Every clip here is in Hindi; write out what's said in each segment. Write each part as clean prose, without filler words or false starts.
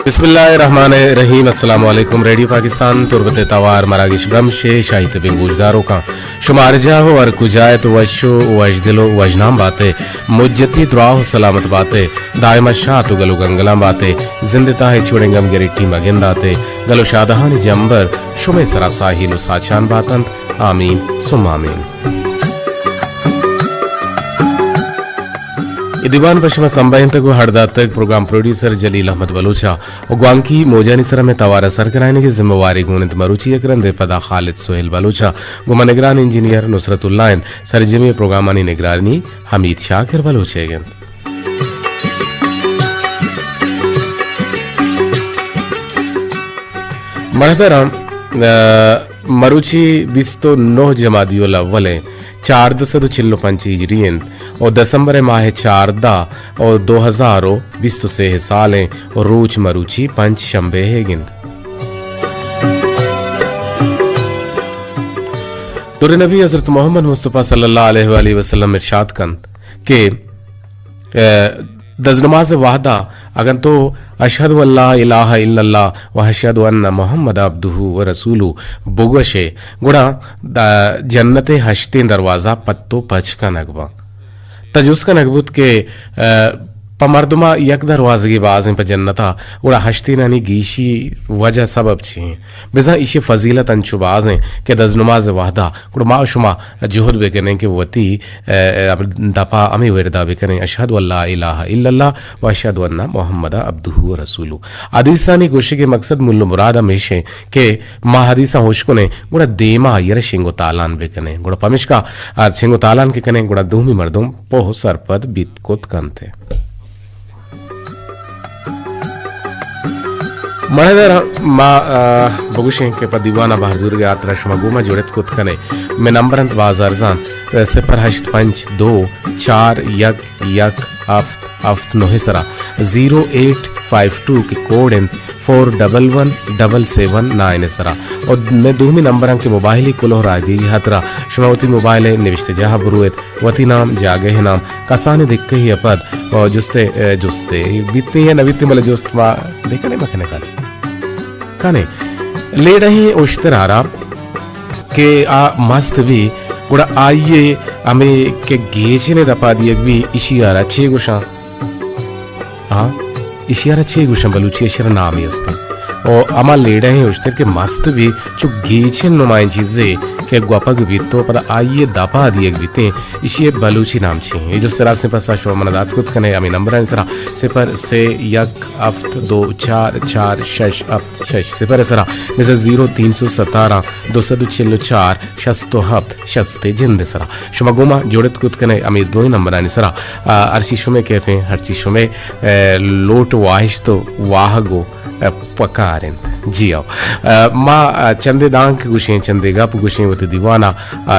बिस्मिल्लाहिर्रहमानिर्रहीम। अस्सलाम वालेकुम। रेडियो पाकिस्तान तुर्बत तवार मरागिश ब्रम शे शाहित बे गुजदारों का शुमार जाहो और कुजायत वशो वजदिलो वजनाम बातें मुज्जती दुआहो सलामत बातें दायमा शाह तो गलो गंगला बातें जिंदता है छुड़ेंगम गिरिट्टी मगिंदाते गलो शादहान जंबर शुमे सरा साहिल साचान बातंत आमीन सुम आमीन। दीवान पश्चिम संबंध को हरदातक प्रोग्राम प्रोड्यूसर जलील अहमद बलूचा उग्वांकी मोजानिसरा में तवारा सरकराने की जिम्मेवारी गुणित मरुची अकरन दे पदा खालिद सोहेल बलूचा गुमा निगरान इंजीनियर नुसरतुल्लाइन सरजमी प्रोग्रामानी निगरानी हमीद शाकिर बलूचेगन। महतरम मरुची बिस्तो 9 जमादियोल अव्वले 4 हिजरियन और दिसंबर माह 4 और 2020 से सालें और रूच मरुची पंच शंबे है गिंद दुर नबी हजरत मोहम्मद मुस्तफ़ा सल्लल्लाहु अलैहि वसल्लम इरशाद कन के दजनमाज वाहदा अगर तो अशहदु अल्ला इलाहा इल्लल्लाह व अशहदु अन्ना मुहम्मद अब्दुहु व रसूलु बुगशे गुड़ा जन्नते हश्ते दरवाजा पत्तो पच का नगवा तजुस का नगबुत के पमर्दमा यक दरवाज़गी बाज़ पर जन्नता उड़ा हश्ती नानी गीशी वजह सबब छी बिजा इशे फजीलत अंशुबाज़ें के दजनुमाज वाहदा कुड़ मा शुमा जुहद बेकने के वती दपा अमी वर्दा बेकने अशहदु अल्ला इलाहा इल्लल्लाह व अशहदु अन्ना मुहम्मद अब्दुहु व रसूलु हदीसानी गोशी के मकसद मुल्ल मुराद हमेशे के मा हदीसा होशको ने गुड़ा देमा यर शिंगो तालान बेकने गुड़ा पमिशका शिंगो तालान के कने गुड़ा दूमी मर्दुम पोह सरपद बीतकोत कंते महदर मा बगुशें के पर दीवाना बहादुर के आतरा शुमा गुमा जुड़त कुत कने में नंबर अंत बाजारजान 082 4 यक यक अफ्त नोहेसरा 0852 के कोड इन 411779 सरा और मैं दूमी नंबर अंक के मोबाइल ही कुलो राय दी हतरा शुमावती मोबाइल है निविष्ट जहा बुरुएत वती नाम जागे है नाम कसाने दिक्क ही अपद और जुस्ते जुस्ते बीतती है नवीती मले जुस्त वा देखने मखने काने ले रही उश्तरारा के आ मस्त भी गुड़ा आइए हमें के गेचे ने दपा दिए भी इशियारा छे गुशा हाँ इशियारा छे गुशा बलूची इशियारा नाम ही अस्ते और अमा लेडा है उश्तर के मस्त भी जो गेचे नुमाएं चीजें के गुआपग बीतो पर आइए दपा दिए बीते इशिये बलूची नाम छे ये जो सरा से पसा शो मनदात कुत कने हमें नंबर सरा सिपर से यक अफ्त 2 4 4 6 अफ्त 6 सिपर सरा मिसे 0317 204 शस्तो हफ्त शस्ते जिंद सरा शुमा गुमा जोड़त कुत कने हमें दो नंबर सरा अर्शी शुमे कहते हर चीज शुमे लोट वाहिश तो वाहगो पकारें जी आओ माँ चंदे दांग गुशें चंदे गप गुशें वो तो दीवाना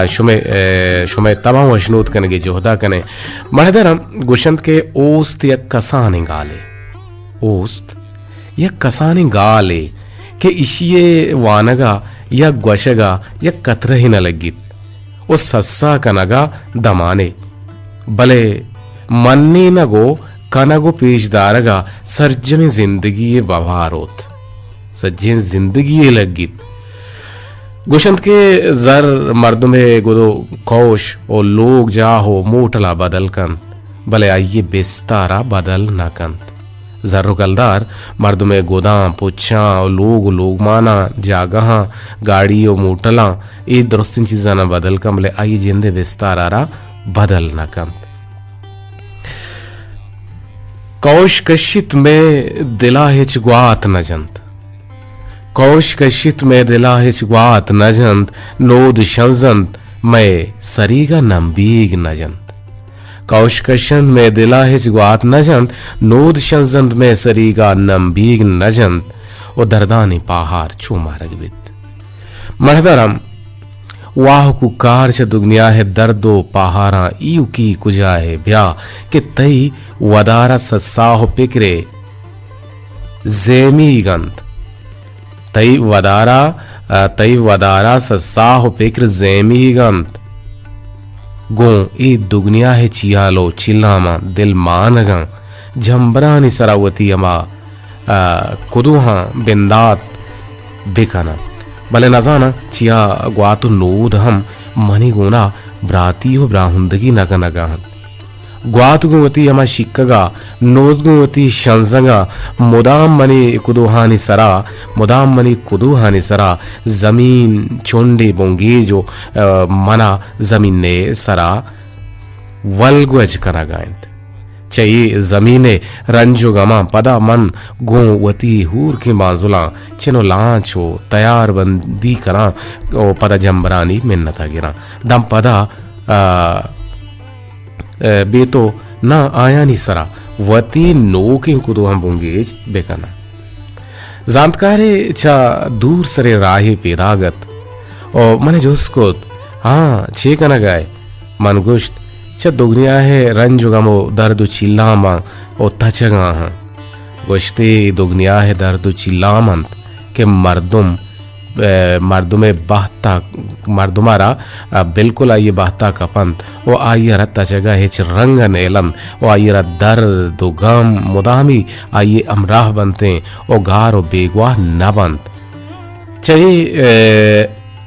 शुमे तमाम वशनूत कने के जोहदा कने मर्दरम गुशंत के ओस्त या कसाने गाले ओस्त या कसाने गाले के इशिये वानगा या ग्वशगा या कतरा ही न लगित ओ सस्सा कनगा दमाने भले मन्नी न गो कनगो पेशदारगा सरजमे जिंदगी बवारोत सज्जन जिंदगी लगित गुशंत के जर मर्दों में गुदो कौश और लोग जा हो मोटला बदल कन भले आइए बेस्तारा बदल न कंत जर्रो कलदार मर्दों में गोदाम पुच्छा और लोग माना जागहा गाड़ी और मोटला ये दुरुस्तिन चीज़ा न बदल कन भले आइए जिंदे बेस्तारा बदल न कंत कौश कशित में दिला हिच ग्वात न जंत कौश कशित में दिला हिच ग्वात न जंत नोद शंजंत मैं सरीगा नंबीग न जंत कौश कशन में दिला हिच ग्वात न जंत नोद शंजंत में सरीगा नंबीग न जंत और दर्दानी पहाड़ चूमा रगबित मर्दरम वाह कुकार से दुनिया है दर्दो पहारा ईयू की कुजा है ब्या के तई वदारा ससाह पिकरे जेमी गंत तई वदारा ससाह पिक्र जेमी गंत गो ई दुगनिया है चियालो चिल्लामा दिल मानगा झंबरानी सरावती अमा कुदुहा बिंदात बेकना भले नजाना चिया ग्वातु नूद हम मनी गुना ब्राती हो ब्राहुंदगी नगा नगाहन ग्वातुगुवती यमा शिक्कगा नोदगुवती शंजंगा मुदाम मनी कुदुहानी सरा मुदाम मनी कुदुहानी सरा जमीन चोंडे बोंगे जो मना जमीन ने सरा वलगुज कनागायंत चाहिए जमीने रंजो गमा पदा मन गो वती हूर के माजुला चिनो लांचो तैयार बंदी करा ओ पदा जंबरानी मिन्नता गिरा दम पदा बेतो ना आया नी सरा वती नो के कुदो हम बुंगेज बेकना जानकारे चा दूर सरे राहे पेदागत ओ मने जोस्कोत हाँ छे कना गाय मन गुश्त चा दुगनिया है रंजुगमो दर्द चिल्लामा ओ तचगा हाँ गोश्ते दुगनिया है दर्द चिल्लामंत के मर्दुमे बहता मर्दुमारा बिल्कुल आइए बहता कपंत ओ आइए रत्ता जगह हिच रंगन एलन ओ आइए रा दर्द गम मुदामी आइए अमराह बनते ओ गार ओ बेगवाह न बनत चाहिए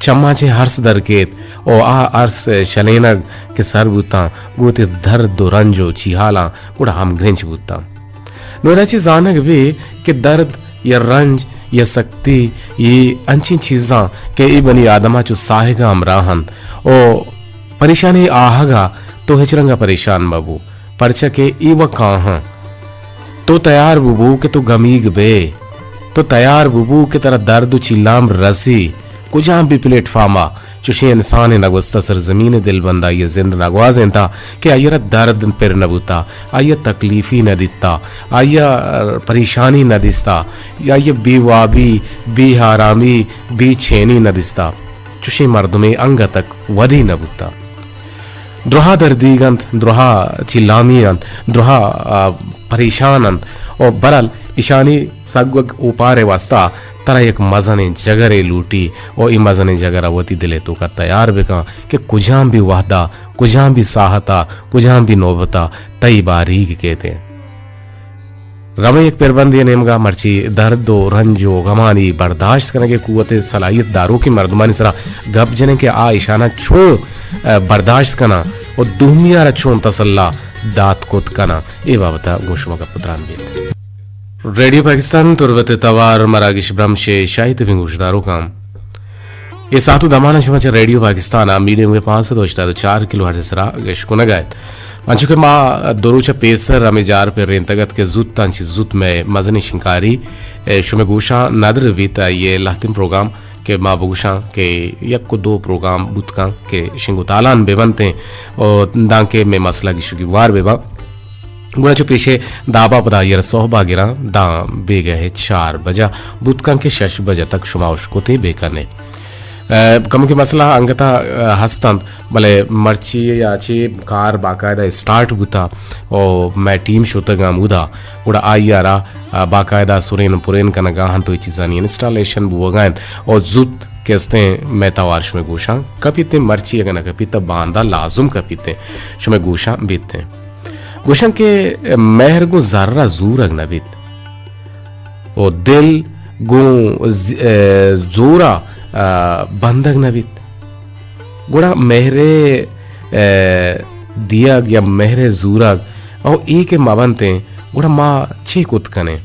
चम्माचे हर्ष दरकेत ओ आ अर्स शलेनग के सर बुता गोते दर्द रंजो चिहाला उड़ा हम ग्रेंच बुता नोराची जानक भी कि दर्द या रंज या शक्ति ये अंची चीज़ां के ई बनी आदमा चो साहेगा अमराहन ओ परेशानी आहगा तो हिचरंगा परेशान बाबू परचा के ई व कहाँ तो तैयार बुबू के तो गमीग बे तो तैयार बुबू के तरह दर्द चिल्लाम रसी कुजाम भी प्लेटफार्मा चुशी इंसान नगुस्ता सरजमीन दिल बंदा ये जिंद नगवाजेंता कि आयरा दर्द पर नबुता आया तकलीफी न दिता आया परेशानी न दिस्ता या ये बेवाबी बेहारामी बेचैनी न दिस्ता चुशी मर्द में अंग तक वधी नबुता द्रोहा दर्दीगंत द्रोहा चिल्लामीगंत द्रोहा परेशानंत और बरल ईशानी सगवग उपारे वास्ता तरा एक मजने जगरे लूटी और ई मजने जगरा वती दिले तो का तैयार बेका कि कुजाम भी वाहदा कुजाम भी साहता कुजाम भी नौबता तई बारीक कहते रमे एक पेरबंदी नेमगा मर्ची दर्दो रंजो गमानी बर्दाश्त करने के कुवत सलाहियत दारू की मर्दमानी सरा गप जने के आ ईशाना छो बर्दाश्त कना और दुमिया रछों तसल्ला दात कोत कना ए बाबता गोशमा का पुत्रान भी रेडियो पाकिस्तान तुरबत तवार मरागिश ब्रह्मशे शाहिद बिंगुशदारों काम ये सातु दमाना शुमाचा रेडियो पाकिस्तान मीडियम के 504 किलो हर्ट्ज सरा गशकुना गायत अंचुके मा दोरुचा पेसर अमेजार पे रेंतगत के जुत तांची जुत में मजनी शिंकारी शुमे गोशा नादर बीता ये लातिम प्रोग्राम के मा बगुशा के यक को 2 प्रोग्राम बुतका के शिंगुतालान बेबनते और दांके में मसला की शुगी वार बेबा गुणा जो पेशे दाबा पदा यर सोहबा गिरा दा बेगे है 4 बजा बुतकां के 6 बजे तक शुमाउश को थे बेकने कम के मसला अंगता हस्तन भले मर्ची याची कार बाकायदा स्टार्ट गुता और मैं टीम शोतगा मुदा उड़ा आयारा बाकायदा सुरेन पुरेन का नगाहन तो चीज़ानी इंस्टॉलेशन बुवगान और जुत कहते मैं तवारश में गोशा कपीते मर्ची अगर न कपीता बांधा लाजुम कपीते शुमे गोशा बीतते गोशं के महर गो जर्रा जूर अगनबित ओ दिल गो जोरा बंधक नबित गुड़ा महरे दिया या महरे जूरग और ई के माबनते गुड़ा माँ छे कुत कने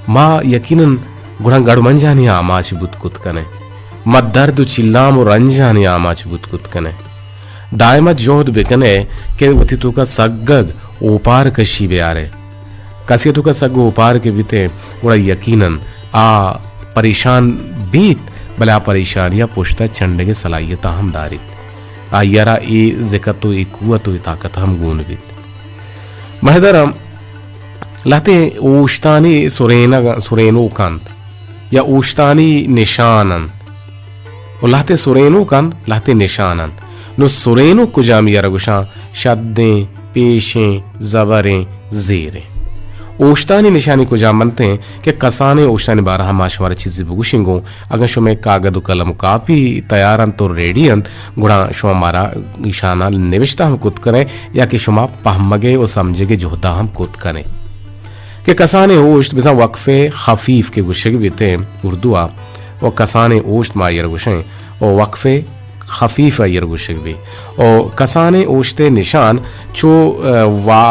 माँ यकीनन गुड़ा गड़मंजानी आमाच बुत कुत कने मा दर्द चिल्लाम और रंजानी आमाच बुत कुत कने दायमत जोहद बेकने के वती तो का सग्गग ऊपार कशी बेयारे कसी तो का सग्ग ऊपार के बीते बड़ा यकीनन आ परेशान बीत भला परेशान या पुश्ता चंड के सलाहियत हम दारित आ यरा ए जिकत तो ए कुवत तो ताकत हम गुण बीत महदरम लाते ओश्तानी सुरेनो कांत या ओश्तानी निशानन और लाते सुरेनो कांत लाते निशानन नो सुरेनो कुजाम यरगुशा शद्दें पेशें जबरें जेरें ओश्तानी निशानी कुजाम बनते हैं कि कसाने ओश्तानी 12 माशवार चीज़ें बुगुशिंगो अगर शुमे कागद कलम कापी तैयारन तो रेडियन गुणा शुमा मारा इशाना निविष्टा हम कुत करें या कि शुमा पहमगे और समझेगे जोहदा हम कुत करें कि कसाने ओश्त बिजा वक्फे खफीफ के गुशे बीते उर्दुआ और कसाने ओश्त मायर गुशें और वक्फे खफीफ आयर गुशे भी और कसाने ओश्ते निशान चो वा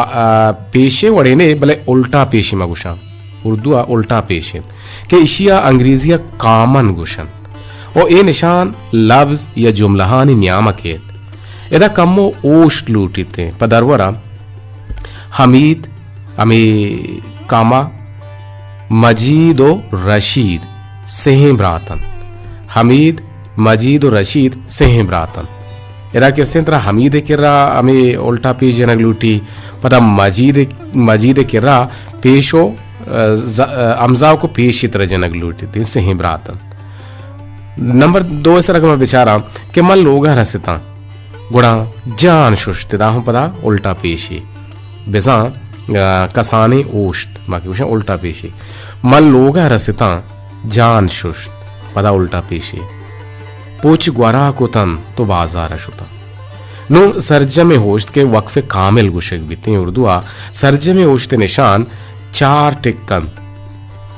पेशे वड़ेने भले उल्टा पेशी मा गुशा उर्दुआ उल्टा पेशे के इशिया अंग्रेजिया कामन गुशन और ए निशान लफ्ज या जुमलहानी न्यामकेत एदा कम्मो ओश्त लूटीते पदरवरा हमीद अमी कामा मजीद और रशीद सेहें ब्रातन हमीद मजीद और रशीद सेहें ब्रातन एदा किसी तरह हमीद किर्रा हमें उल्टा पेश जनक लूटी पता मजीद किर्रा पेशो अमजाव को पेश तरह जनक लूटी थी सेहें ब्रातन। नंबर 2 ऐसा रकम बेचारा कि मन लोगा रसता गुड़ा जान शुश्तिदा हूँ पता उल्टा पेशी बेजा कसाने ओश्त बाकी कुछ उल्टा पेशी मन लोगा रसता जान शुश्त पता उल्टा पेशी पोच ग्वारा को तन तो बाजार शुता नो सरजमे होश्त के वक्फे कामिल गुशक बीते उर्दुआ सरजमे होश्त निशान 4 टिक्कन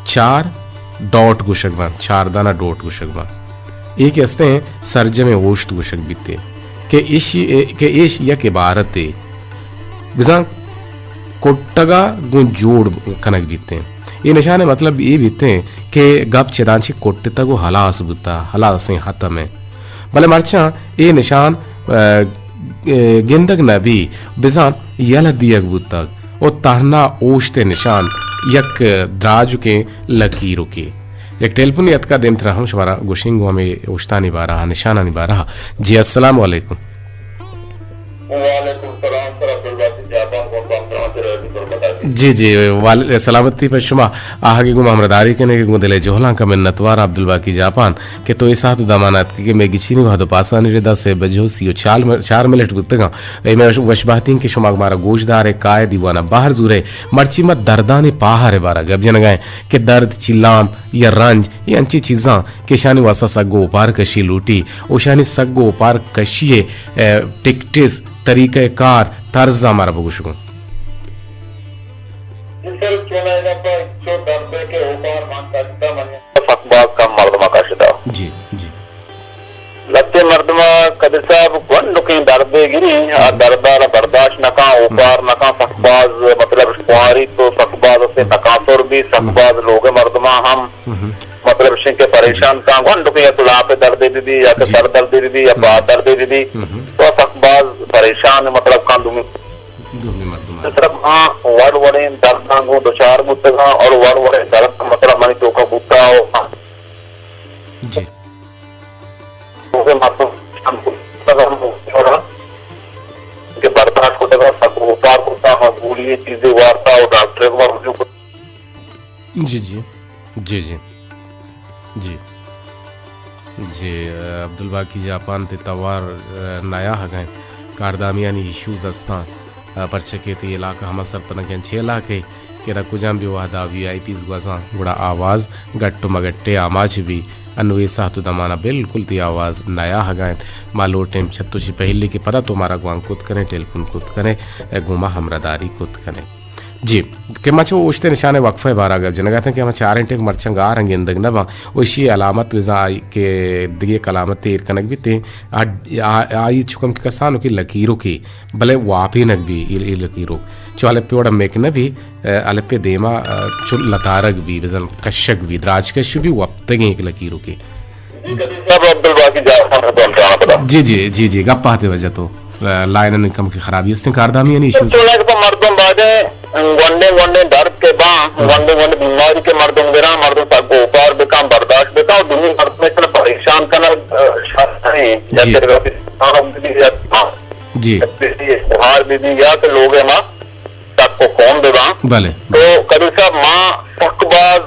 4 डॉट गुशक बन 4 दाना डॉट गुशक बन एक हस्ते सरजमे होश्त गुशक बीते के इश या के बारत बिजा कोट्टगा गु जोड़ कनक बीते ये निशान मतलब ये बीते के गप चिदांची कोट्टे तक हलास बुता हलास हाथ में भले मर्चा ये निशान गिंदक नबी बिजा यल दियक बुतक और तारना ओश्ते निशान यक द्राजु के लकीरों के एक टेलीफोन यत का देम तरह हम शुमारा गुशिंगो हमें ओश्ता निभा रहा निशाना निभा रहा जी अस्सलाम वालेकुम। जी जी वाले सलामती पर शुमा आगे गुम हमरदारी के ने गुदले जोहला का मिन्नतवार अब्दुल बाकी जापान के तो ऐसा तो दमानत के मैं गिचिनी भादो पासा निरदा से बजो सियो 4 मिनट गुतगा ए मैं वशबातीन के शुमा हमारा गोशदार है काय दीवाना बाहर जुरे मर्ची मत दर्दाने पाहर है बारा गब जन गए के दर्द चिल्लाम या रंज ये अंची चीज़ां के शानी वासा सगो पार कशी लूटी ओ शानी सगो पार कशिए टिकटिस तरीक़े कार तर्ज हमारा बगुशगो जी जी लत्ते मर्दमा कद साहब कौन लुकी दर्दे गिरी दर्दार बर्दाश्त नका ऊपर नका फकबाज मतलब कुआरी तो फकबाज से तकासुर भी फकबाज लोग मर्दमा हम मतलब शिं के परेशान का कौन लुकी तुला पे दर्द दीदी या के सर दर्द दीदी या बात दर्द दीदी तो फकबाज परेशान मतलब कांदुमी सिर्फ हाँ वड़ वड़े दर्द को दो चार गुत्तगा और वड़ वड़े दर्द मतलब मनी तो का गुत्ता हो जी के बर्दाश्त को तक सब ऊपर होता है पूरी चीजें वार्ता और डॉक्टर को जी जी जी जी जी जी अब्दुल बाकी जापान ते तवार नया हगैं कारदामियानी इश्यूज अस्ता परचके ते इलाका हम सब तन 6 लाख के रकुजाम भी वादा वीआईपीज गजा गुड़ा आवाज गट्टो मगट्टे आमाज भी अनवे सातु दमाना बिल्कुल ती आवाज़ नया हगाएं मालो टेम छत्तुशी पहले के पता तुम्हारा गुआंग कुत करें टेलीफोन कुत करें गुमा हमरादारी कुत करें जी के मचो उश्ते निशाने वक्फे बारा गब जन कहते हैं कि हम 4 इंटे मरचंग आ रंगे इंदग नबा उशी अलामत विजा के दिगे कलामत तेर कनक भी ते आई चुकम के कसानो की लकीरों की भले वापी नक भी ये लकीरों चो अलेपे वड़ा मेक न भी अलेपे देमा चो लतारक भी विजन कशक भी द्राज कश भी वक्तगे एक लकीरों की जी जी जी जी गप पाते वजह तो लाइन कम की खराबी इससे कारदामी नहीं इश्यूज मर्दों बाजे वंडे वंडे दर्द के बाद वंडे वंडे बीमारी के मर्दों बेरा मर्दों तक को ऊपर बेकाम बर्दाश्त बेता और दुनिया मर्द में इतना परेशान करना नहीं जी हार भी या के लोग है माँ तक को कौन देवा भले तो कभी साहब माँ फकबाज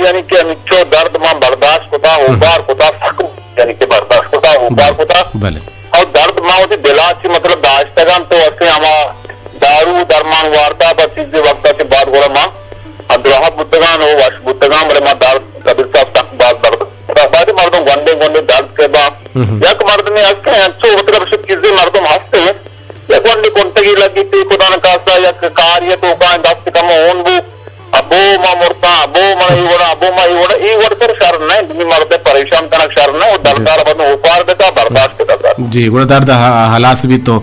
यानी कि निचो दर्द माँ बर्दाश्त होता ऊपर होता फक यानी कि बर्दाश्त होता ऊपर होता भले और दर्द माँ होती दिलाची मतलब दाश्तगान तो ऐसे हमारा दारू दरमान वार्ता पर चीजें वक्त के बाद बोला माँ अब्दुल्लाह बुद्दगान हो वश बुद्दगान बोले माँ दर्द कबीर साहब तक बात दर्द बाकी मर्दों गंदे दर्द के बाद यक मर्द ने अच्छे मतलब सब चीजें मर्दों हंसते हैं या गंडे कुंटगी लगी थी खुदा न कासा या कार्य तो का दस्त कम होन वो अबो मा मुर्ता अबो मा ई वोड़ा शर नहीं तुम मरते परेशान कनक शर नहीं वो दरदार बनो उपार देता बर्दाश्त करता जी गुड़ा दर्द हलास भी तो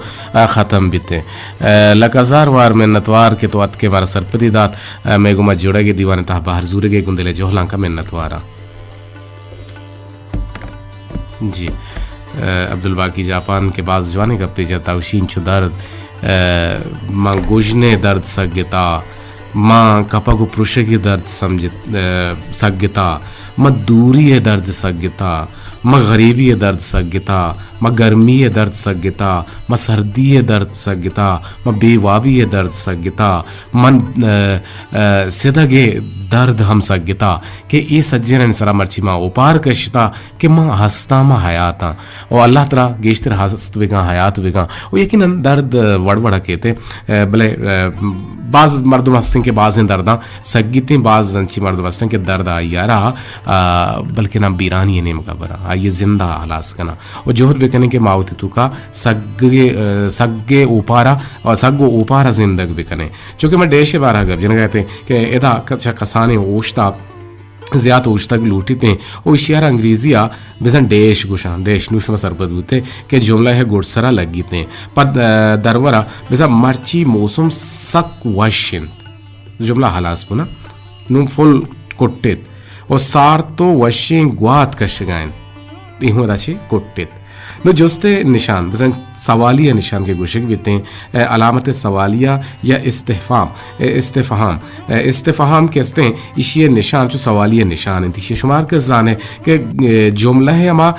ख़त्म भी थे लकाजार वार मिन्नतवार के तो अत के बार सरपति दात मैं गुमा जुड़ेगी दीवाने ता बाहर जूरेगे गुंदले जोहला का मिन्नतवारा जी अब्दुल बाकी जापान के बाज जवानी का पेजा ताउशीन छु दर्द मां गोजने दर्द सगता मां कपा को पुरुष की दर्द समझ सगता मां दूरी है दर्द सगता मां गरीबी है दर्द सगता मां गर्मी है दर्द सगता मां सर्दी है दर्द सगता मां बेवाबी है दर्द सगता मन सिदगे दर्द हम सगता कि ये सज्जन सरा मर्ची माँ उपार कशता कि माँ हंसता माँ हयाता और अल्लाह तला गेश्तर हंसत बेगा हयात बेगा और यकीन दर्द वड़वड़ा कहते भले बाज मर्दम हंसते के बाज दर्दा सगीते बाज रंची मर्दम हंसते के दर्द आयारा बल्कि ना बीरानी नेम का बरा आइए जिंदा हलास कना और जोहर बेकने के मावती तू का सग्गे उपारा और सग्गो उपारा जिंदग बेकने चूँकि मैं डेशे बारह गब जिन्हें कहते हैं कि एदा कसाने ओश्ता ज़्यादा ओश्ता की लूटी थे और इशियार अंग्रेजिया बेसन डेश गुशान डेश नुशमा सरबत होते कि जुमला है गुड़सरा लगी थे पद दरवरा बेसा मर्ची मौसम सक वशिन जुमला हलास पुना नुम फुल कोट्टेत और सार तो वशिंग ग्वात कशगाइन इहुं राशि कोट्टेत नो जोस्ते निशान बसन सवालिया निशान के गुशक बीते हैं अलामत सवालिया या इस्तेफहाम के अस्ते इशिये निशान जो सवालिया निशान है तीसरे शुमार के जाने के जुमला है अमा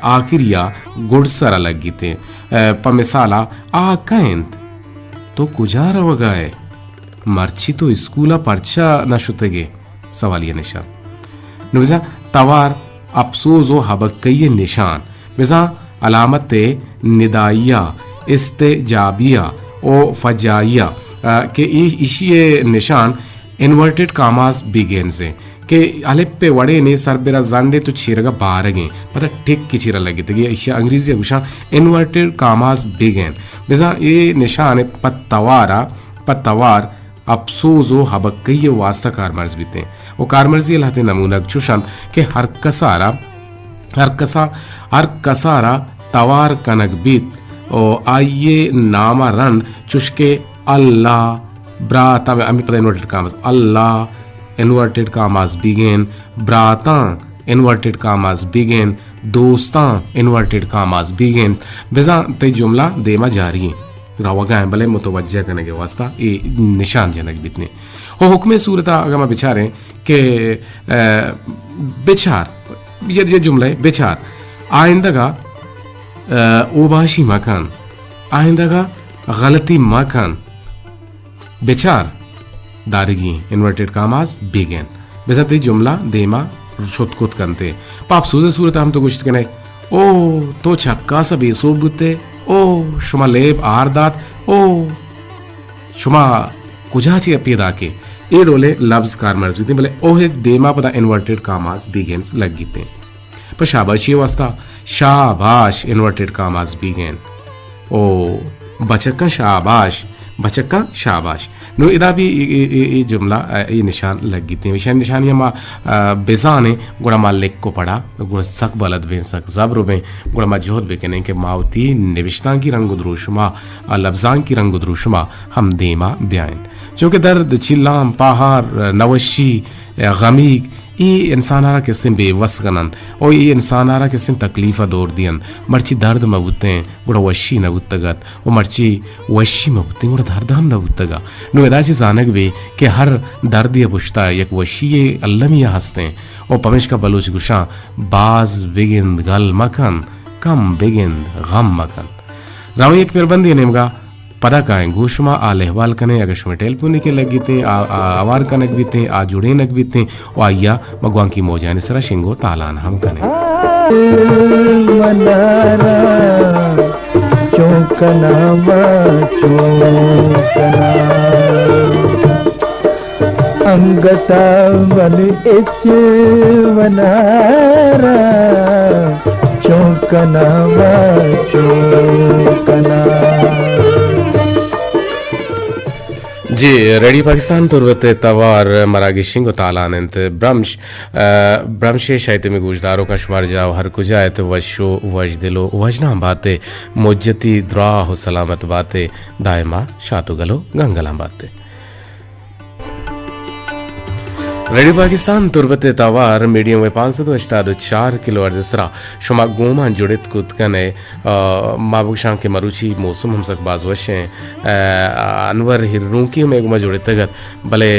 आखिरिया गुड़सर अलग गीते पमिसाला आकैंत तो कुजारा वगाए मर्ची तो स्कूला पर्चा न शुतगे सवालिया निशान नुजा तवार अफसोस व हबक्कई निशान मिज़ा अलामत निदाइया इस्तेजाबिया और फजाइया के इशिये निशान इन्वर्टेड कामास बिगेन से के अलिप पे वड़े ने सरबेरा जानडे तो चीरगा बारगे पता टिक की चीरा लगी थी इशिया अंग्रेजी गुशा इन्वर्टेड कामास बिगेन मिज़ा ये निशान पत्तवार अफसोस व हबक्कई वास्ता कारमर्ज भी थे वो कारमर्जी लाते नमूना चुशन के हर कसारा तवार कनक बीत और आइए नामा रन चुशके अल्लाह ब्राता में अमी पता इन्वर्टेड कामास अल्लाह इन्वर्टेड कामास बिगेन ब्राता इन्वर्टेड कामास बिगेन दोस्ता इन्वर्टेड कामास बिगेन बेजा ते जुमला देमा जारी रावगा भले मुतवज्जा करने के वास्ता ये निशान जनक बीतने हो हुक्म सूरता अगर मैं बिचारे के बिचार ये जुमला है बेचार आइंदा का ओबाशी मकान आइंदा का गलती मकान बेचार दारगी इन्वर्टेड कामास बिगेन बेसाते जुमला देमा शुतकुत करते पाप सूजे सूरत हम तो कुछ कहने ओ तो छक्का सा बेसोब गुते ओ शुमा लेब आरदात ओ शुमा कुजाची अपीदा के ये रोले लफ्ज कारमर्ज भी बोले ओहे देमा पता इन्वर्टेड कामास बिगेन्स लग गीते पर शाबाशी वास्ता शाबाश इन्वर्टेड कामास बिगेन ओ बचक्का शाबाश नो इदा भी ये जुमला ये निशान लग गीते विशान निशानिया मा बेजाने गुड़ा मा लेक को पड़ा गुड़ा सक बलद बे सक जब्र बे गुड़ा मा जोहद बे कहने के मावती निविश्तां की रंग द्रुशमा लफ्जां की रंग द्रुशमा हम देमा बयान जो कि दर्द चिल्लाम पहाड़ नवशी गमीग ये इंसानारा किस्म बेवस गनन और ये इंसानारा किस्म तकलीफ़ा दौर दियन मर्ची दर्द मबुते गुड़ा वशी नबुतगत और मर्ची वशी मबुते गुड़ा दर्द हम नबुतगा नो इदाची जानक बे कि हर दर्द ये पुश्ता एक वशी ये अल्लमिया हंसते और पमिश का बलूच गुशा बाज बेगिंद गल मकन कम बेगिंद गम मकन राव एक पेरबंदी नेमगा पदा का घोषमा आलहवाल कने अगर शुमे टेलपुनी के लगी थे आवार कनक भी थे आ जुड़े नक भी थे और आया मगवां की मौजाने सरा शिंगो तालान हम कने अंगता वन इच वनारा चौकना चौकना जी रेडियो पाकिस्तान तुर्वत तवार मरागी शिंगो तालानंत ब्रम्शे शायते में गुजदारों का शुमार जाओ हर कुजायत वशो वजदिलो वजना बातें मुज्जती द्रा हो सलामत बातें दायमा शातु गलो गंगला बातें रेडियो पाकिस्तान तुर्बत तवार मीडियम व 584 किलो अर्जसरा शुमा गोमा जुड़ित कुतकने माबुशां के मरुची मौसम हम सक बाज वशे अनवर हिरूकी में गुमा जुड़ित तगत भले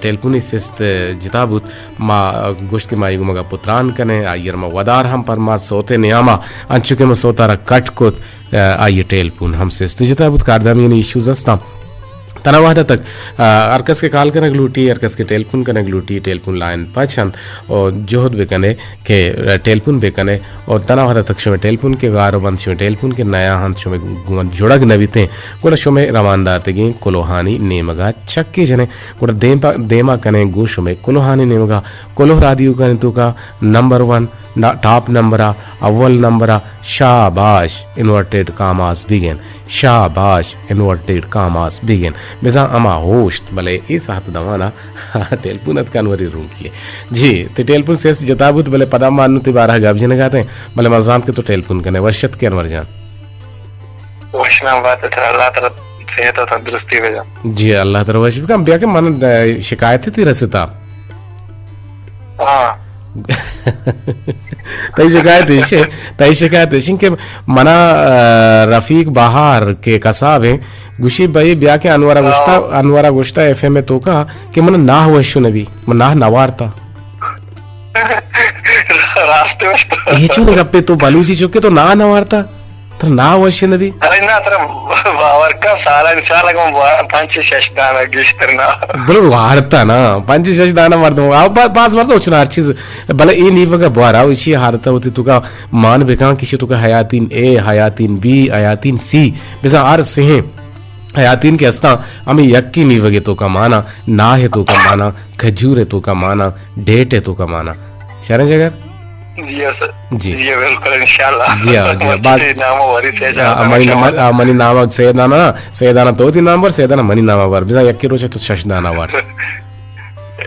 टेलपुनी सिस्त जिताबुत मा गोश्त के माई गुमा पुत्रान कने आयर मा वदार हम परमा सोते नियामा अंचुके में सोता र कट कुत आये टेलपुन हम सिस्त जिताबुत कारदामी इश्यूज अस्ता तनावादा तक अर्कस के काल कनक लूटी अर्कस के टेलपुन कनक लूटी टेलपुन लाइन पछन और जोहद बेकने के टेलपुन बेकने और तनावादा तक शुमे टेलपुन के गारो बंद शुमे टेलपुन के नया हंत शुमे गुमन जुड़ग नविते गुड़ा शुमे रवानदा तगी कोलोहानी नेमगा चक्की जने गुड़ा देमा कने गु शुमे कोलोहानी नेमगा कोलो रादियो कने तो का नंबर 1 टॉप नंबरा अव्वल नंबरा शाबाश इन्वर्टेड कामास बिगिन शाबाश इन्वर्टेड कामास बिगिन बेजा अमा होस्ट भले इस हाथ दवाना टेलपुनत कानवरी रूम किए जी ते टेलपुन से जताबुत भले पदा मानु ते बारह गब जने गाते भले मजाम के तो टेलपुन कने वर्षत के अनवर जान वशना बात है अल्लाह ताला सेहत और तंदुरुस्ती भेजा जी अल्लाह ताला वश का बिया के मन शिकायत थी रसता हां तई शिकायत है कि मना रफीक बहार के कसाब है गुशी भाई ब्या के अनवरा गुश्ता एफएम में तो का कि मन ना वशु नबी मन ना नवारता रास्ते में ये चुन गप्पे तो बलूची चुके तो ना नवारता तो ना वश्य नबी अरे ना तर बावर का साला इंशाल्लाह को पंच शशदाना गिश्तरना बरो वारता ना पंच शशदाना मर्द आ पास मर्द उचना हर चीज भले ई नी वगा बारा उची हारता होती तुका मान बेका किसी तुका हयातीन ए हयातीन बी हयातीन सी बेसा आर से हयातीन के अस्ता हमें यक्की नी वगे तो का माना ना है तो का माना खजूर है तो का माना डेट है तो का माना शरण जगह जी बिल्कुल इंशाल्लाह जी बात नाम वरी से मनी नाम सैदाना तो ती नाम वर सैदाना मनी नाम वर बिजा यक्की रोचे तो शशदाना वर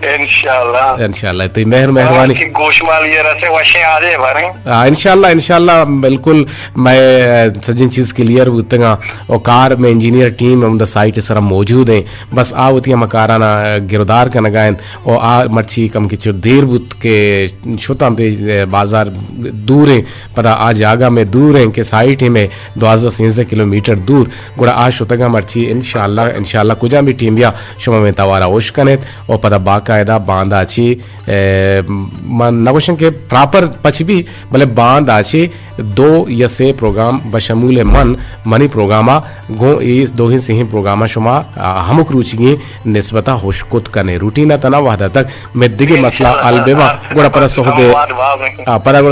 इंशाल्लाह तो मेहरबानी गोशमाल ये रसे वशे आ जाए बारे इंशाल्लाह बिल्कुल मैं सजिन चीज क्लियर उतगा और कार में engineer team on the site sir मौजूद हैं बस आ होती हम काराना गिरदार का नगायन और आ मर्ची कम की चुर देर बुत के छोटा बाजार दूर है पता आ जागा में दूर है के साइट में 12 किलोमीटर दूर गुड़ा आ शुतगा मर्ची इंशाल्लाह कुजा भी टीम या शुमा में तवारा ओशकनेत और पता बाकायदा बांध आची नगोशन के प्रॉपर पच भी भले बांध आची 2 या से प्रोग्राम बशमूल मनी प्रोग्रामा गो इस दो ही से ही प्रोग्रामा शुमा हमक रुचिगी निस्बता होशकुत कने रूटीना तना वहदा तक में दिगे मसला अलबेमा गोड़ा पर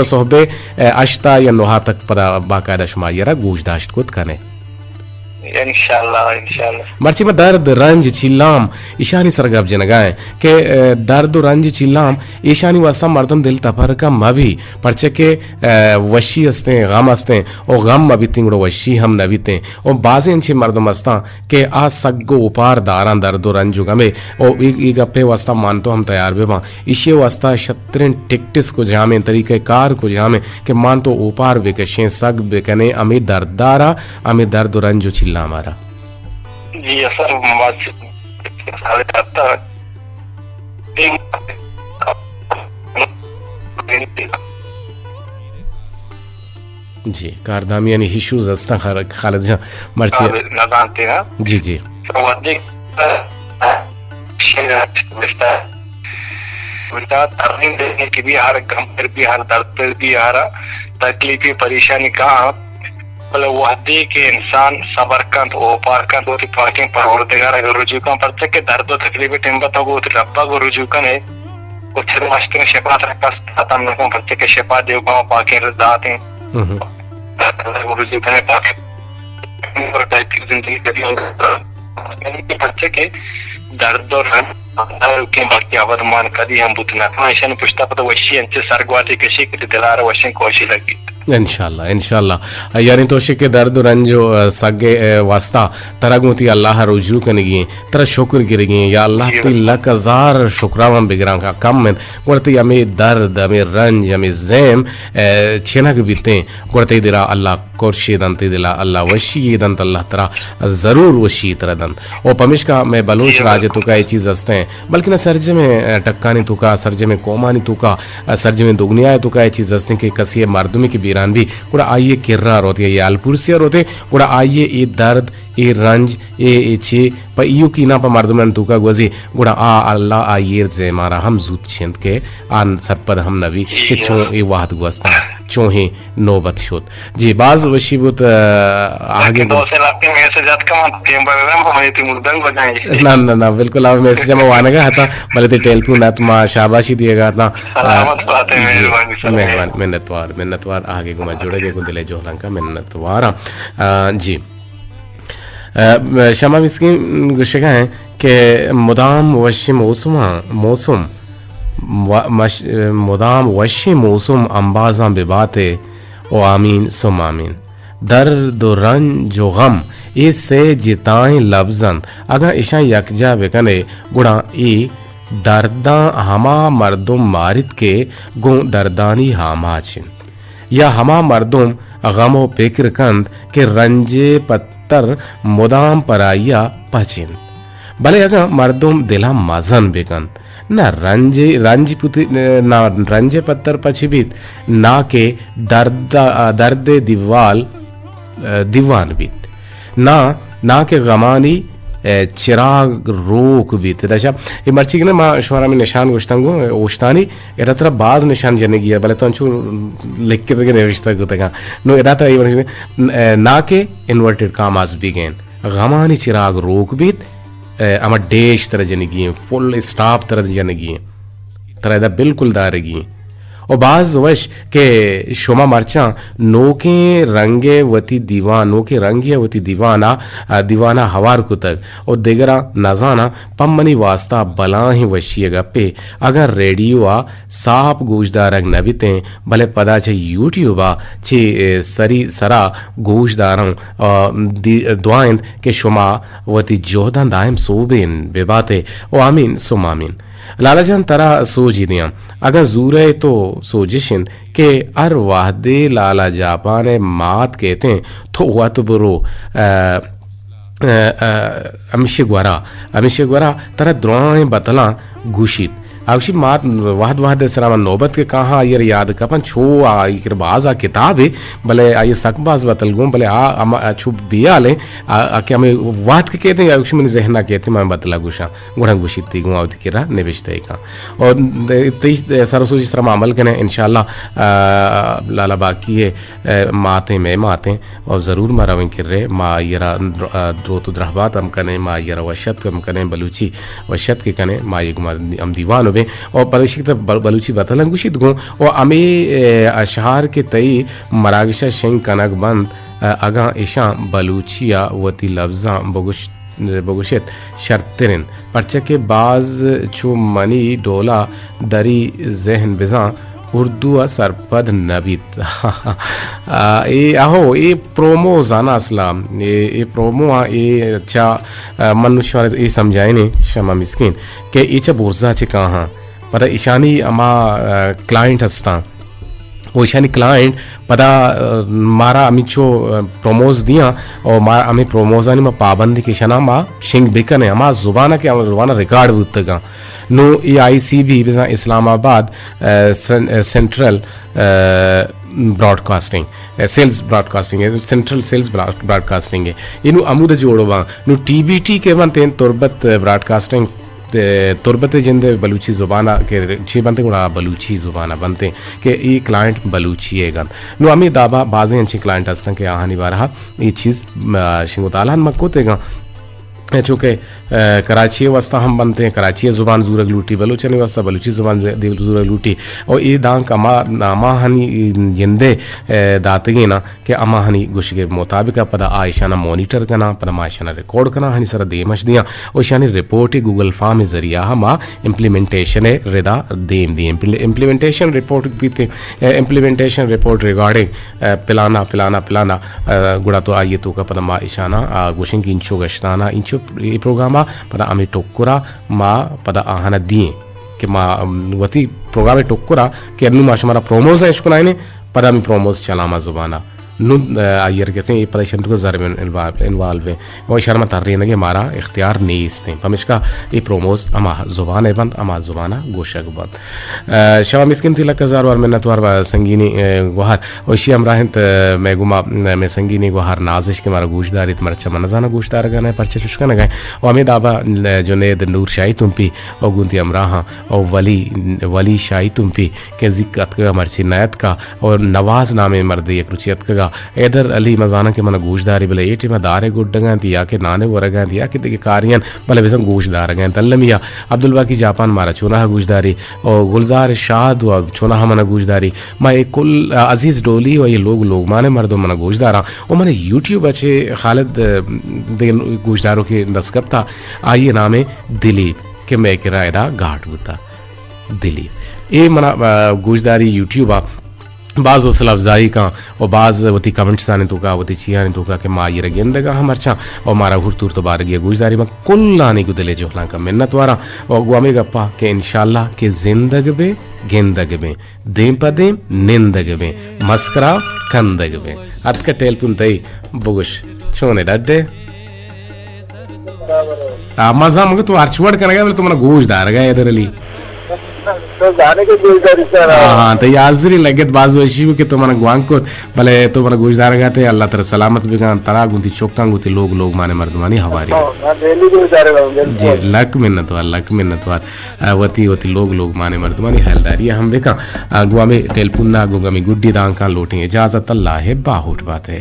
सोहबे अश्ता या नोहा तक पर बाकायदा शुमा यरा गोशदाश्त कुत कने इंशाल्लाह मर्ची में दर्द रंज चिल्लाम ईशानी सरगब जनगाए के दर्द रंज चिल्लाम ईशानी वसा मर्दम दिल तफर का मभी परचे के वशी अस्ते गम अस्ते और गम मभी तिंगड़ो वशी हम नबीते और बाजे इंचे मर्दम अस्ता के आ सग्गो उपार दारां दर्द रंज गमे और ई गप्पे वस्ता मानतो हम तैयार बेवा इशे वस्ता शत्रिन टिकटिस को जामे तरीके कार को जामे के मानतो उपार बेकशे सग बेकने अमी दर्दारा अमी दर्द रंज चिल्ला हमारा जी असर साले तत्ता जी कारदामी यानी इश्यूज अस्ता खालिद जा मर्ची ना जानते ना जी वधिक उल्टा तरनीम देने की भी हर गम पर भी हर दर्द पर भी हर तकलीफ परेशानी का मतलब वहदी के इंसान सबर कंत ओ पार कंत होती पाकिंग परवरदिगार अगर रुजू का परचे के दर्द और तकलीफ टिम्बत हो तो रब्बा को रुजू कने कुछ मस्त ने शफात रखा तम को परचे के शफा देव का पाकिंग रजात हैं रुजू कने पाकिंग और टाइप की जिंदगी कभी यानी परचे के दर्द और के बाकी आवाज मान कदी हम बुतना ऐसा ने पुछता पता वशी अंचे सरगवाती कशी के दिलार वशन कोशी लगी इंशाल्लाह इंशाल्लाह यानी तोशे के दर्द रंज सगे वास्ता तरगुती अल्लाह रुजू कनगी तर शुक्र गिरगी या अल्लाह ती लक हजार शुक्रावन बिगरा का कम में गुरती हमें दर्द हमें रंज हमें जैम छिनक बीते गुरती दिला अल्लाह कोर्शीदन ती दिला अल्लाह वशीदन अल्लाह तरा जरूर वशी तरदन और पमिश का मैं बलूच राज तो का ये चीज़ हंसते हैं बल्कि ना सरजे में टक्का नहीं तुका सरजे में कोमा नहीं तुका सरजे में दुगनिया तो का ये चीज़ हंसते हैं कि कसी मर्दुमी की बीरान भी गुड़ा आइए किर्रा रोते ये आलपुरसिया रोते गुड़ा आइए ये दर्द ये रंज ये चे पर यू की ना पर मर्दुमन तुका गुजी गुड़ा आ अल्लाह आइए जे मारा हम जूत छिंद के आन सरपद हम नवी के चो ये वाहत गुस्ता चोहे नौबत शोत जी बाज वशीबुत आगे ना ना ना बिल्कुल आप मैसेज में वाने का था भले ते टेलीफोन ना तुम शाबाशी दिएगा ना मेहरबान मिन्नतवार आगे गुमा जुड़ेगे को दिले जोहलन का मिन्नतवार जी शमा मिस्किन गुस्से का है कि मुदाम वशी मौसम मुदाम वशी मौसम अंबाजा बेबाते ओ आमीन सुम आमीन दर्द रंज जो गम इससे जिताएं लफ्जन अगर ईशा यकजा बेकने गुड़ा ई दर्दा हमा मर्दुम मारिद के गो दर्दानी हामाचिन या हमा मर्दुम गमो फिक्र कंद के रंजे पत्तर मुदाम पराइया पचिन भले अगर मर्दुम दिला मजन बेकंद ना रंजी पुति ना रंजे पत्तर पछिबित ना के दर्द दीवान बीत ना के गमानी चिराग रोक बीत दशा ये मर्ची के ना माँ शोरा में निशान गुश्तंगो ओश्तानी एरा तरह बाज निशान जने गिया भले तो अंचु लिख के तक निविष्टा को तक नो एरा तरह ये ना के इन्वर्टेड कामाज बिगेन गमानी चिराग रोक बीत अमा डेश तरह जनेगी फुल स्टाफ तरह जनेगी तरह बिल्कुल दारेगी और बाज वश के शोमा मर्चा नोके रंगे वती दीवान नोके रंगे वती दीवाना हवार को तक और देगरा नजाना पम्मनी वास्ता बला ही वशिय गप्पे अगर रेडियो आ साप गोशदारक नबिते भले पदा छे यूट्यूबा छे सरी सरा गोशदारों दुआन के शोमा वती जोहदान दायम सोबेन बेबाते ओ आमीन सुम आमीन लालाजान तरा सोच दिया अगर जूरे तो सोजिशिन के अर वाहदे लाला जापान मात कहते हैं तो हुआ तो बुरो अमिशे ग्वारा तरह द्रोण बतला घुषित आवशी मात वाहद सरामा नौबत के कहा ये याद कपन छो आ बाज आ किताब है भले ये सकबाज बतल गूँ भले आ छुप बिया ले क्या मैं वाद के कहते हैं आवशी मैंने जहना कहते मैं बतला गुशा गुड़ा गुशी ती गूँ आवती किरा निविष्ट का और तेईस सरसोजी सरामा अमल करें इंशाल्लाह लाला बाकी है माते में माते और ज़रूर मरावें कर रहे माँ यरा द्रोत द्रहबात हम करें माँ यरा वशत हम करें बलूची वशत के करें माँ ये गुमा हम दीवान और परिशित बलूची बतलन गुशित गो और अमे अशहार के तई मरागिशा शेंग कनक बंद अगा ईशा बलूचिया वती लफ्जा बगुशित शर्तरिन परचे के बाज छो मनी डोला दरी जहन बिजा उर्दू सरपद नबीत ये आहो ये प्रोमो जाना असलाम ये प्रोमो ये अच्छा मनुष्य ये समझाए नहीं शमा मिस्किन के इचा बोर्जा चे कहाँ पता ईशानी अमा क्लाइंट हस्ता वो ईशानी क्लाइंट पता मारा अमी चो प्रोमोज दिया और मारा अमी प्रोमोजानी में पाबंदी के शना मा शिंग बिकने अमा जुबाना के जुबाना रिकॉर्ड बुतगा नो EICB बिजा Islamabad central broadcasting sales broadcasting है सेंट्रल सेल्स ब्रॉडकास्टिंग है इनु अमुद जोड़वा नु TBT के बनते तुरबत ब्रॉडकास्टिंग तुरबत जिंदे बलूची जुबाना के छी बनते गुड़ा बलूची जुबाना बनते कि ये क्लाइंट बलूची है गन नु अमी दाबा बाजे अच्छी क्लाइंट हस्ता के आहानी बारहा ये चीज़ शिंगुतालान मक्को तेगा चूँकि कराची वस्ता हम बनते हैं कराची ज़ुबान ज़ूरग लूटी बलूचनी वस्ता बलूची ज़ुबान ज़ूरग लूटी और ये दांक अमा हनी जिंदे दातगी ना कि अमा हनी गुश के मुताबिक पदा आयशाना मॉनिटर करना पदा आयशाना रिकॉर्ड करना हनी सर देमश दिया और शानी रिपोर्ट गूगल फॉर्म जरिया हम इम्प्लीमेंटेशन रिदा देम दी इम्प्लीमेंटेशन रिपोर्ट भी इम्प्लीमेंटेशन रिपोर्ट रिगार्डिंग पिलाना पिलाना पिलाना गुड़ा तो आइए तो का पदा आयशाना गुशिंग इंचो गश्ताना इंचो ये प्रोग्राम पदा आमी टोकुरा मा पदा आहना दिए कि मा वती प्रोग्राम टोकुरा कि अन्नु माशमारा प्रोमोज है इसको नाइने पदा आमी प्रोमोज चलामा जुबाना नु आयर कैसे ये परेशान तो ज़र में इन्वॉल्व है वो शर्मा तारी नगे हमारा इख्तियार नहीं इसने हम इसका ये प्रोमोज अमा ज़ुबान है बंद अमा ज़ुबाना गोशक बंद शवा मिस्किन थी लक ज़ार वार में नतवार संगीनी गुहार ओशी अमराहिंत मैं गुमा मैं संगीनी गुहार नाजिश के मारा गोशदारी तुम्हारा अच्छा मनजाना गोशदार गए परचे चुस्का न गए और हमें दाबा जुनेद नूर शाही तुम्पी और गुंती अमराहा और वली शाही तुम्पी के जिक्कत का मर्ची नयत का और नवाज नामे मर्द एक रुचियत का इधर अली मजाना के मन गोशदारी भले एटी में दारे गुड्डगा दिया के नाने वरगा दिया कि कारियन भले वैसे गोशदार गए तल्लमिया अब्दुल बाकी जापान मारा चुना गोशदारी और गुलजार शाद व चुना मन गोशदारी मैं एक कुल अजीज डोली और ये लोग माने मर्दों मन गोशदारा और मैंने यूट्यूब अच्छे खालिद गोशदारों के दस्कब था आइए नामे दिलीप के मैं किराएदा घाट होता दिलीप ये मना गोशदारी यूट्यूब बाज़ हौसला अफजाई का और बाज़ वती कमेंट्स आने तो का वती चिया ने तो का कि माँ ये रगेंदगा हम अच्छा और मारा हुर तुर तो बार गया गुजदारी में कुल आने को दिले जोहला का मिन्नत वारा और गुआमे गप्पा के इंशाल्लाह के जिंदगी में गेंदगी में देम पदेम निंदगी में मस्करा कंदगी में अत का टेलपुन तई बुगुश छोने डड्डे मजा मुझे तो आर्चवर्ड करेगा बोले तुम्हारा गोशदार गया इधर अली तो जाने के गोशदारी सर हाँ तो याजरी लगे बाज वशी के तुम्हारा गुआंग को भले तुम्हारा गोशदार गया थे अल्लाह तेरा सलामत भी का तरा गुंती चौका गुंती लोग माने मर्दमानी हवारी जी लक मिन्नत वार वती लोग माने मर्दमानी हैलदारी हम देखा गुआ में टेलपुन्ना गुगा में गुड्डी दांग का लोटें इजाजत अल्लाह है बाहुट बात है